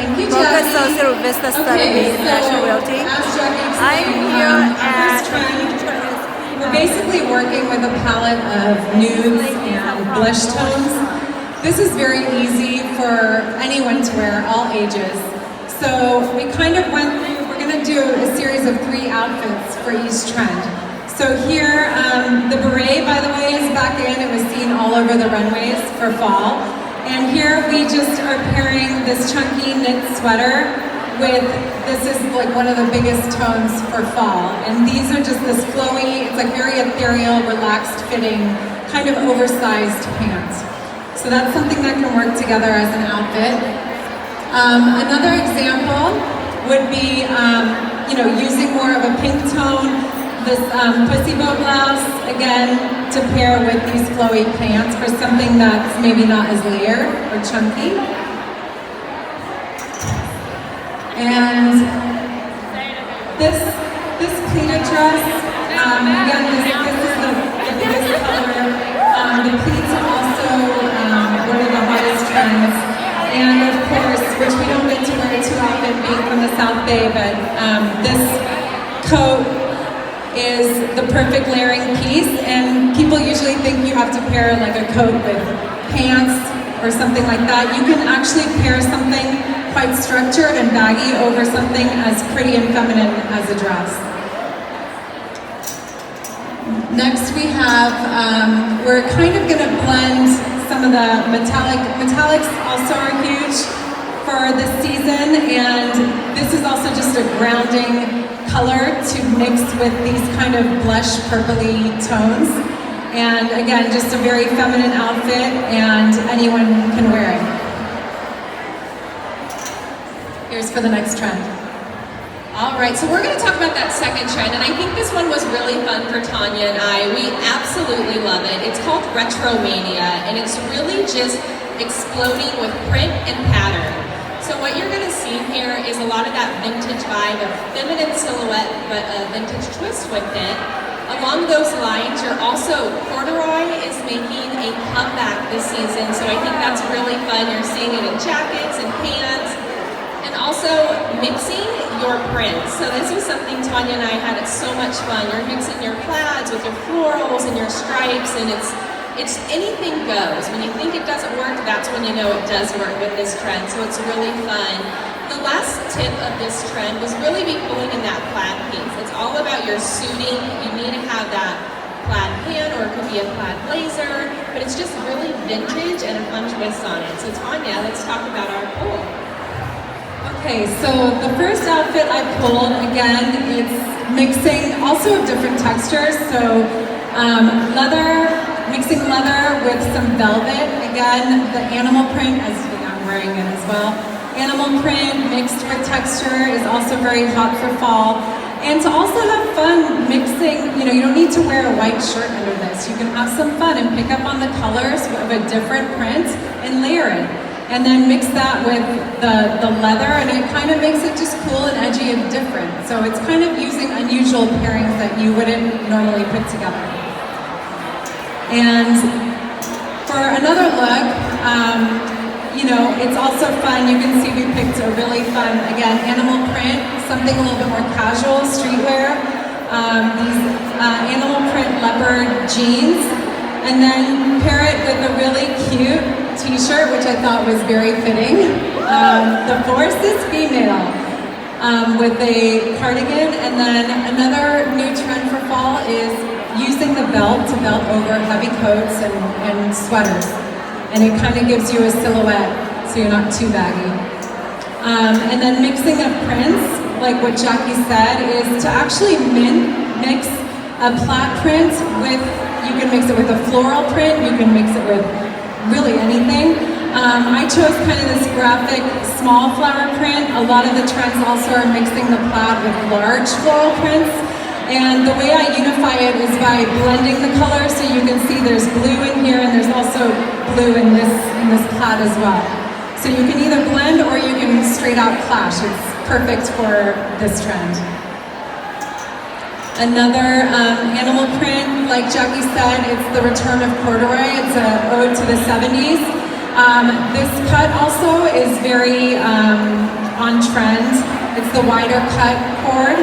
Thank you, Broker Jackie. Associate with Vista Study Okay, International so Realty. as Jackie I'm explained, here our at first trend, we're basically working with a palette of nudes and blush tones. This is very easy for anyone to wear, all ages. So we kind of went through, we're going to do a series of 3 outfits for each trend. So here, the beret, by the way, is back in. It was seen all over the runways for fall. And here we just are pairing this chunky knit sweater with, this is like one of the biggest tones for fall. And these are just this flowy, it's like very ethereal, relaxed fitting, kind of oversized pants. So that's something that can work together as an outfit. Another example would be, using more of a pink tone, this pussy bow blouse, again, to pair with these flowy pants for something that's maybe not as layered or chunky. And this pleated dress, again, this is the biggest color. The pleats are also one of the hottest trends. And of course, which we don't get to wear too often being from the South Bay, but this coat is the perfect layering piece, and people usually think you have to pair like a coat with pants or something like that. You can actually pair something quite structured and baggy over something as pretty and feminine as a dress. Next we have, we're kind of going to blend some of the metallics also are huge for this season, and this is also just a grounding color to mix with these kind of blush purpley tones. And again, just a very feminine outfit, and anyone can wear it. Here's for the next trend. All right, so we're going to talk about that second trend, and I think this one was really fun for Tanya and I. We absolutely love it. It's called Retromania, and it's really just exploding with print and pattern. So what you're going to see here is a lot of that vintage vibe of feminine silhouette, but a vintage twist with it. Along those lines, you're also, corduroy is making a comeback this season, so I think that's really fun. You're seeing it in jackets and pants, and also mixing your prints. So this was something Tanya and I had so much fun. You're mixing your plaids with your florals and your stripes, and it's anything goes. When you think it doesn't work, that's when you know it does work with this trend, so it's really fun. The last tip of this trend was really be pulling in that plaid piece. It's all about your suiting. You need to have that plaid pant, or it could be a plaid blazer, but it's just really vintage and a fun twist on it. So Tanya, let's talk about our pull. Okay, so the first outfit I pulled, again, it's mixing also of different textures. So mixing leather with some velvet. Again, the animal print, as I'm wearing it as well. Animal print mixed with texture is also very hot for fall. And to also have fun mixing, you don't need to wear a white shirt under this. You can have some fun and pick up on the colors of a different print and layer it. And then mix that with the leather, and it kind of makes it just cool and edgy and different. So it's kind of using unusual pairings that you wouldn't normally put together. And for another look, it's also fun. You can see we picked a really fun, again, animal print, something a little bit more casual, streetwear. These animal print leopard jeans, and then pair it with a really cute t-shirt, which I thought was very fitting. The Force is female, with a cardigan. And then another new trend for fall is using the belt to belt over heavy coats and sweaters. And it kind of gives you a silhouette, so you're not too baggy. And then mixing of prints, like what Jackie said, is to actually mix a plaid print with, you can mix it with a floral print, you can mix it with really anything. I chose kind of this graphic small flower print. A lot of the trends also are mixing the plaid with large floral prints. And the way I unify it is by blending the colors, so you can see there's blue in here and there's also blue in this plaid as well. So you can either blend or you can straight out clash. It's perfect for this trend. Another animal print, like Jackie said, it's the return of corduroy. It's an ode to the 70s. This cut also is very on trend. It's the wider cut cord.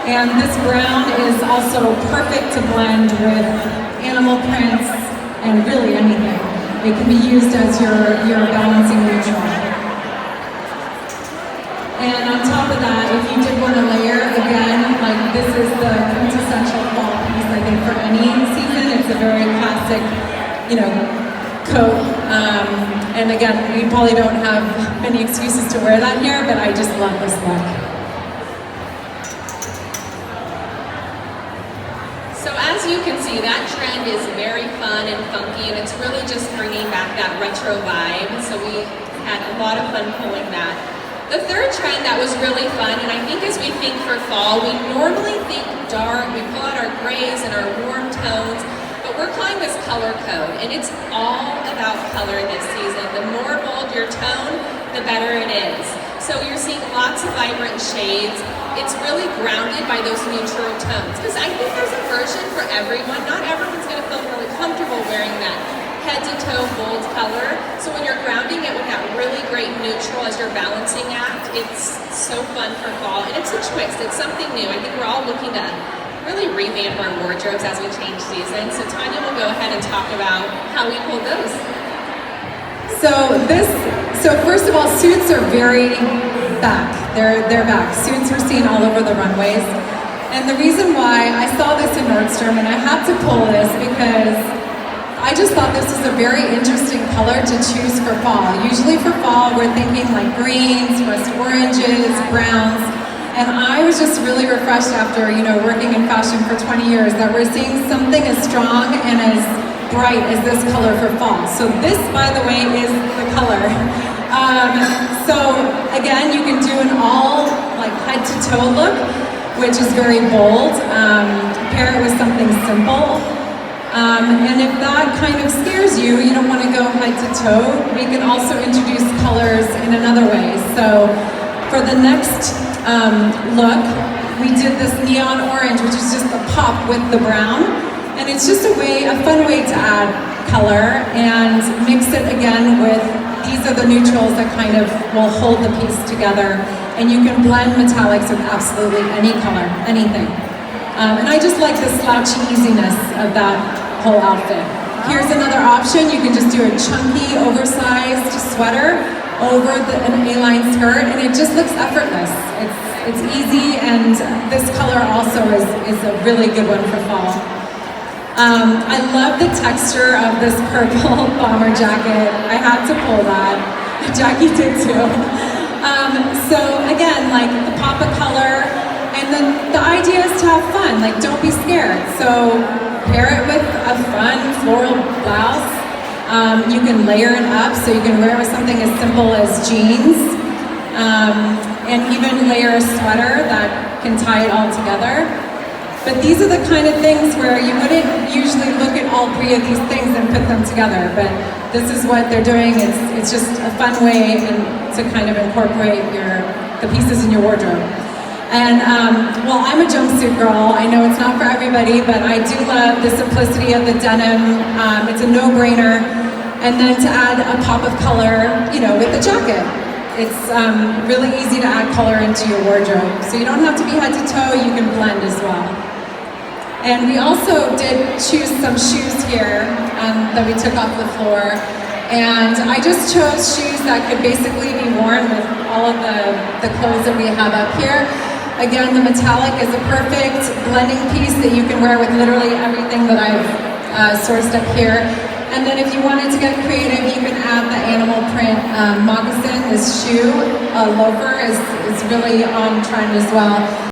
And this brown is also perfect to blend with animal prints and really anything. It can be used as your balancing neutral. And on top of that, if you did want to layer, again, like this is the quintessential fall piece, I think, for any season. It's a very classic, coat. And again, we probably don't have many excuses to wear that here, but I just love this look. So as you can see, that trend is very fun and funky, and it's really just bringing back that retro vibe. So we had a lot of fun pulling that. The third trend that was really fun, and I think as we think for fall, we normally think dark, we pull out our grays and our warm tones, but we're calling this color code, and it's all about color this season. The more bold your tone, the better it is. So you're seeing lots of vibrant shades. It's really grounded by those neutral tones, because I think there's a version for everyone. Not everyone's going to feel really comfortable wearing that head-to-toe bold color. So when you're grounding it with that really great neutral as your balancing act, it's so fun for fall. And it's a twist. It's something new. I think we're all looking to really revamp our wardrobes as we change seasons. So Tanya will go ahead and talk about how we pulled those. So first of all, suits are very back. They're back. Suits were seen all over the runways. And the reason why I saw this in Nordstrom, and I had to pull this because I just thought this was a very interesting color to choose for fall. Usually for fall, we're thinking like greens, rust oranges, browns. And I was just really refreshed after, working in fashion for 20 years that we're seeing something as strong and as bright as this color for fall. So this, by the way, is the color. So again, you can do an all like head to toe look, which is very bold. Pair it with something simple. And if that kind of scares you, you don't want to go head to toe, we can also introduce colors in another way. So for the next look, we did this neon orange, which is just the pop with the brown. And it's just a fun way to add color and mix it again with, these are the neutrals that kind of will hold the piece together. And you can blend metallics with absolutely any color, anything. And I just like the slouchy easiness of that whole outfit. Here's another option. You can just do a chunky, oversized sweater over an A-line skirt, and it just looks effortless. It's easy, and this color also is a really good one for fall. I love the texture of this purple bomber jacket. I had to pull that. Jackie did too. So again, like the pop of color, and then the idea is to have fun. Like, don't be scared. So pair it with a fun floral blouse. You can layer it up, so you can wear it with something as simple as jeans, and even layer a sweater that can tie it all together. But these are the kind of things where you wouldn't usually look at all three of these things and put them together, but this is what they're doing. It's just a fun way to kind of incorporate the pieces in your wardrobe. And well, I'm a jumpsuit girl. I know it's not for everybody, but I do love the simplicity of the denim. It's a no-brainer. And then to add a pop of color, with the jacket. It's really easy to add color into your wardrobe. So you don't have to be head to toe, you can blend as well. And we also did choose some shoes here that we took off the floor. And I just chose shoes that could basically be worn with all of the clothes that we have up here. Again, the metallic is a perfect blending piece that you can wear with literally everything that I've sourced up here. And then if you wanted to get creative, you can add the animal print moccasin. This shoe, loafer, is really on trend as well.